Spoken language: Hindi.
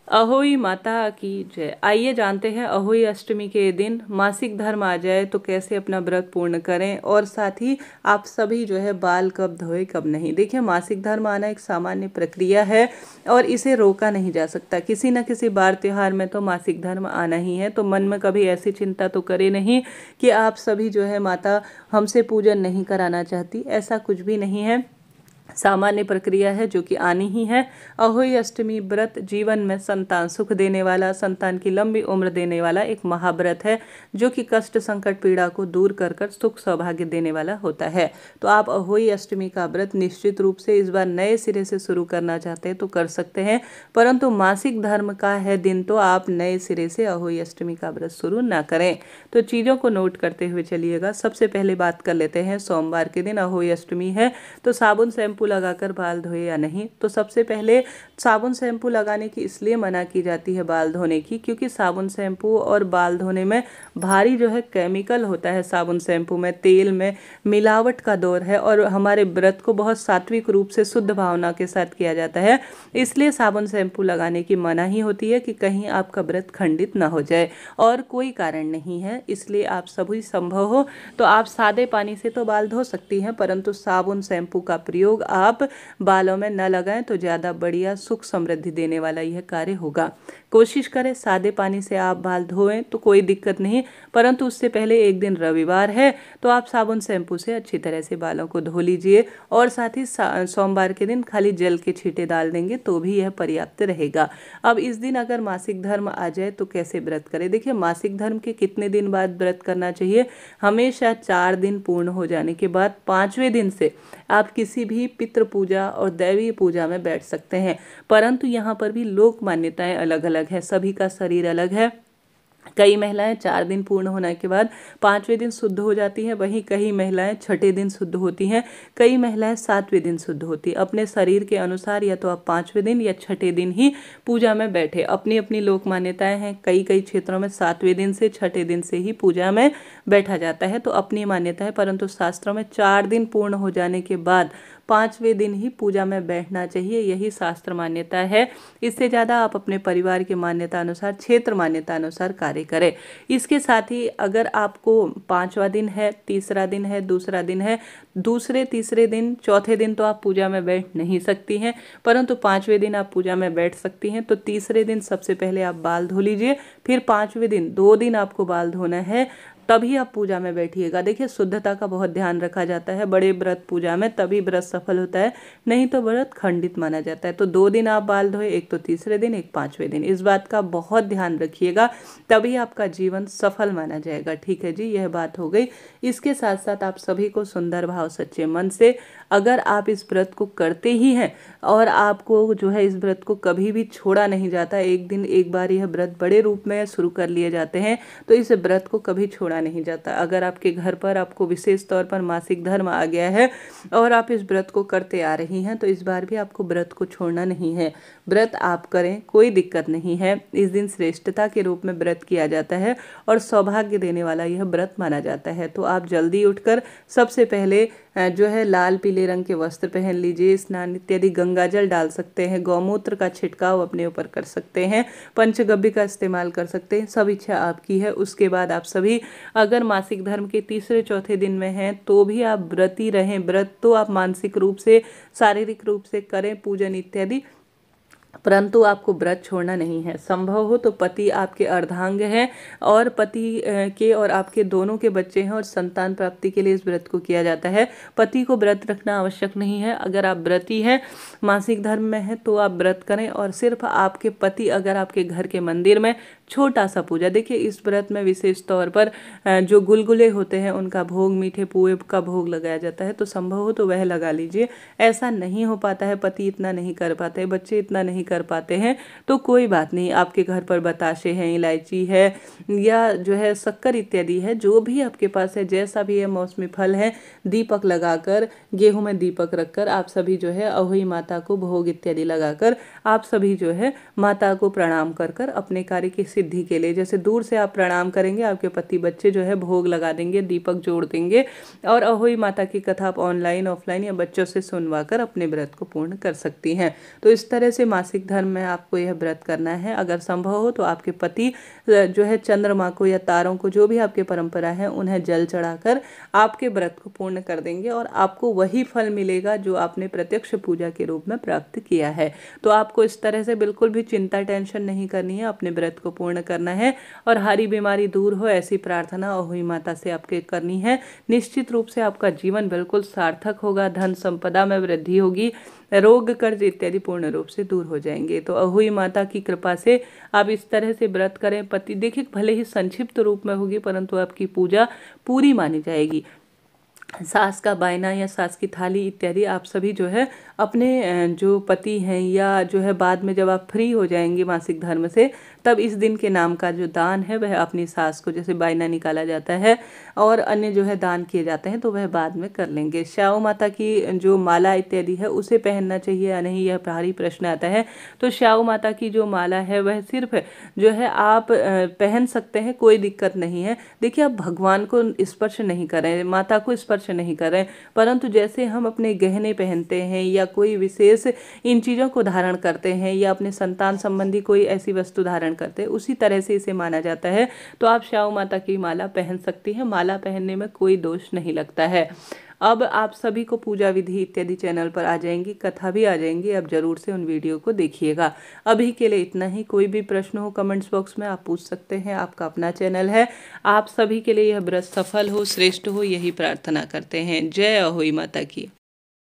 अहोई माता की जय। आइए जानते हैं अहोई अष्टमी के दिन मासिक धर्म आ जाए तो कैसे अपना व्रत पूर्ण करें, और साथ ही आप सभी जो है बाल कब धोए कब नहीं। देखिए, मासिक धर्म आना एक सामान्य प्रक्रिया है और इसे रोका नहीं जा सकता। किसी न किसी बार त्योहार में तो मासिक धर्म आना ही है। तो मन में कभी ऐसी चिंता तो करे नहीं कि आप सभी जो है माता हमसे पूजन नहीं कराना चाहती, ऐसा कुछ भी नहीं है। सामान्य प्रक्रिया है जो कि आनी ही है। अहोई अष्टमी व्रत जीवन में संतान सुख देने वाला, संतान की लंबी उम्र देने वाला एक महाव्रत है जो कि कष्ट संकट पीड़ा को दूर कर कर सुख सौभाग्य देने वाला होता है। तो आप अहोई अष्टमी का व्रत निश्चित रूप से इस बार नए सिरे से शुरू करना चाहते हैं तो कर सकते हैं, परंतु मासिक धर्म का है दिन तो आप नए सिरे से अहोई अष्टमी का व्रत शुरू ना करें। तो चीज़ों को नोट करते हुए चलिएगा। सबसे पहले बात कर लेते हैं सोमवार के दिन अहोई अष्टमी है तो साबुन शैम्पू लगाकर बाल धोए या नहीं। तो सबसे पहले साबुन शैम्पू लगाने की इसलिए मना की जाती है बाल धोने की, क्योंकि साबुन शैम्पू और बाल धोने में भारी जो है केमिकल होता है। साबुन शैम्पू में तेल में मिलावट का दौर है और हमारे व्रत को बहुत सात्विक रूप से शुद्ध भावना के साथ किया जाता है, इसलिए साबुन शैम्पू लगाने की मनाही होती है कि कहीं आपका व्रत खंडित ना हो जाए। और कोई कारण नहीं है, इसलिए आप सभी संभव हो तो आप सादे पानी से तो बाल धो सकती हैं, परंतु साबुन शैम्पू का प्रयोग आप बालों में न लगाएं तो ज़्यादा बढ़िया सुख समृद्धि देने वाला यह कार्य होगा। कोशिश करें सादे पानी से आप बाल धोएं तो कोई दिक्कत नहीं, परंतु उससे पहले एक दिन रविवार है तो आप साबुन शैम्पू से अच्छी तरह से बालों को धो लीजिए और साथ ही सोमवार के दिन खाली जल के छींटे डाल देंगे तो भी यह पर्याप्त रहेगा। अब इस दिन अगर मासिक धर्म आ जाए तो कैसे व्रत करें। देखिए, मासिक धर्म के कितने दिन बाद व्रत करना चाहिए। हमेशा 4 दिन पूर्ण हो जाने के बाद 5वें दिन से आप किसी भी पितृ पूजा और दैवीय पूजा में बैठ सकते हैं, परंतु यहाँ पर भी लोक मान्यताएं अलग अलग है, सभी का शरीर अलग है। कई महिलाएं 4 दिन पूर्ण होने के बाद 5वें दिन शुद्ध हो जाती हैं, वहीं कई महिलाएं छठे दिन शुद्ध होती हैं, कई महिलाएं 7वें दिन शुद्ध होती हैं। अपने शरीर के अनुसार या तो आप 5वें दिन या छठे दिन ही पूजा में बैठे। अपनी अपनी लोक मान्यताएं हैं, कई कई क्षेत्रों में 7वें दिन से छठे दिन से ही पूजा में बैठा जाता है, तो अपनी मान्यता है। परंतु शास्त्रों में 4 दिन पूर्ण हो जाने के बाद 5वें दिन ही पूजा में बैठना चाहिए, यही शास्त्र मान्यता है। इससे ज़्यादा आप अपने परिवार की मान्यता अनुसार, क्षेत्र मान्यता अनुसार कार्य करें। इसके साथ ही अगर आपको 5वां दिन है, तीसरा दिन है, दूसरा दिन है, दूसरे तीसरे दिन चौथे दिन तो आप पूजा में बैठ नहीं सकती हैं, परंतु 5वें दिन आप पूजा में बैठ सकती हैं। तो तीसरे दिन सबसे पहले आप बाल धो लीजिए, फिर 5वें दिन 2 दिन आपको बाल धोना है, तभी आप पूजा में बैठिएगा। देखिए, शुद्धता का बहुत ध्यान रखा जाता है बड़े व्रत पूजा में, तभी व्रत सफल होता है, नहीं तो व्रत खंडित माना जाता है। तो 2 दिन आप बाल धोए, एक तो तीसरे दिन, एक 5वें दिन। इस बात का बहुत ध्यान रखिएगा, तभी आपका जीवन सफल माना जाएगा। ठीक है जी, यह बात हो गई। इसके साथ साथ आप सभी को सुंदर भाव सच्चे मन से, अगर आप इस व्रत को करते ही हैं और आपको जो है इस व्रत को कभी भी छोड़ा नहीं जाता, एक दिन एक बार यह व्रत बड़े रूप में शुरू कर लिए जाते हैं, तो इस व्रत को कभी छोड़ा नहीं जाता। अगर आपके घर पर आपको विशेष तौर पर मासिक धर्म आ गया है और आप इस व्रत को करते आ रही हैं, तो इस बार भी आपको व्रत को छोड़ना नहीं है। व्रत आप करें, कोई दिक्कत नहीं है। इस दिन श्रेष्ठता के रूप में व्रत किया जाता है और सौभाग्य देने वाला यह व्रत माना जाता है। तो आप जल्दी उठकर सबसे पहले जो है लाल पीले रंग के वस्त्र पहन लीजिए, स्नान इत्यादि, गंगा जल डाल सकते हैं, गौमूत्र का छिड़काव अपने ऊपर कर सकते हैं, पंचगव्य का इस्तेमाल कर सकते हैं, सब इच्छा आपकी है। उसके बाद आप सभी अगर मासिक धर्म के तीसरे चौथे दिन में हैं तो भी आप व्रती रहें। व्रत तो आप मानसिक रूप से, शारीरिक रूप से करें, पूजन इत्यादि, परंतु आपको व्रत छोड़ना नहीं है। संभव हो तो पति आपके अर्धांग हैं और पति के और आपके दोनों के बच्चे हैं और संतान प्राप्ति के लिए इस व्रत को किया जाता है। पति को व्रत रखना आवश्यक नहीं है। अगर आप व्रती हैं, मासिक धर्म में हैं, तो आप व्रत करें और सिर्फ आपके पति अगर आपके घर के मंदिर में छोटा सा पूजा। देखिए, इस व्रत में विशेष तौर पर जो गुलगुले होते हैं उनका भोग, मीठे पुए का भोग लगाया जाता है, तो संभव हो तो वह लगा लीजिए। ऐसा नहीं हो पाता है, पति इतना नहीं कर पाते, बच्चे इतना नहीं कर पाते हैं, तो कोई बात नहीं। आपके घर पर बताशे हैं, इलायची है या जो है शक्कर इत्यादि है, जो भी आपके पास है, जैसा भी है, मौसमी फल है, दीपक लगाकर, गेहूं में दीपक रखकर आप सभी जो है अहोई माता को भोग इत्यादि लगाकर आप सभी जो है माता को प्रणाम कर कर अपने कार्य की सिद्धि के लिए, जैसे दूर से आप प्रणाम करेंगे, आपके पति बच्चे जो है भोग लगा देंगे, दीपक जोड़ देंगे और अहोई माता की कथा आप ऑनलाइन ऑफलाइन या बच्चों से सुनवा कर अपने व्रत को पूर्ण कर सकती हैं। तो इस तरह से मासिक धर्म में आपको यह व्रत करना है। अगर संभव हो तो आपके पति जो है चंद्रमा को या तारों को, जो भी आपके परंपरा है, उन्हें जल चढ़ाकर आपके व्रत को पूर्ण कर देंगे और आपको वही फल मिलेगा जो आपने प्रत्यक्ष पूजा के रूप में प्राप्त किया है। तो आपको इस तरह से बिल्कुल भी चिंता टेंशन नहीं करनी है, अपने व्रत को पूर्ण करना है और हरी बीमारी दूर हो ऐसी प्रार्थना अहोई माता से आपके करनी है। निश्चित रूप से आपका जीवन बिल्कुल सार्थक होगा, धन संपदा में वृद्धि होगी, रोग कर्ज इत्यादि पूर्ण रूप से दूर हो जाएंगे। तो अहोई माता की कृपा से आप इस तरह से व्रत करें। पति देखिए भले ही संक्षिप्त रूप में होगी परंतु आपकी पूजा पूरी मानी जाएगी। सास का बायना या सास की थाली इत्यादि आप सभी जो है अपने जो पति हैं या जो है बाद में जब आप फ्री हो जाएंगे मासिक धर्म से, तब इस दिन के नाम का जो दान है वह अपनी सास को, जैसे बायना निकाला जाता है और अन्य जो है दान किए जाते हैं, तो वह बाद में कर लेंगे। श्याओ माता की जो माला इत्यादि है उसे पहनना चाहिए या नहीं, यह भारी प्रश्न आता है। तो श्याओ माता की जो माला है वह सिर्फ जो है आप पहन सकते हैं, कोई दिक्कत नहीं है। देखिए आप भगवान को स्पर्श नहीं करें, माता को स्पर्श नहीं करें, परंतु जैसे हम अपने गहने पहनते हैं या कोई विशेष इन चीज़ों को धारण करते हैं या अपने संतान संबंधी कोई ऐसी वस्तु धारण करते हैं, उसी तरह से इसे माना जाता है। तो आप श्याओ माता की माला पहन सकती हैं, माला पहनने में कोई दोष नहीं लगता है। अब आप सभी को पूजा विधि इत्यादि चैनल पर आ जाएंगी, कथा भी आ जाएंगी, आप जरूर से उन वीडियो को देखिएगा। अभी के लिए इतना ही। कोई भी प्रश्न हो कमेंट्स बॉक्स में आप पूछ सकते हैं, आपका अपना चैनल है। आप सभी के लिए यह व्रत सफल हो, श्रेष्ठ हो, यही प्रार्थना करते हैं। जय अहोई माता की।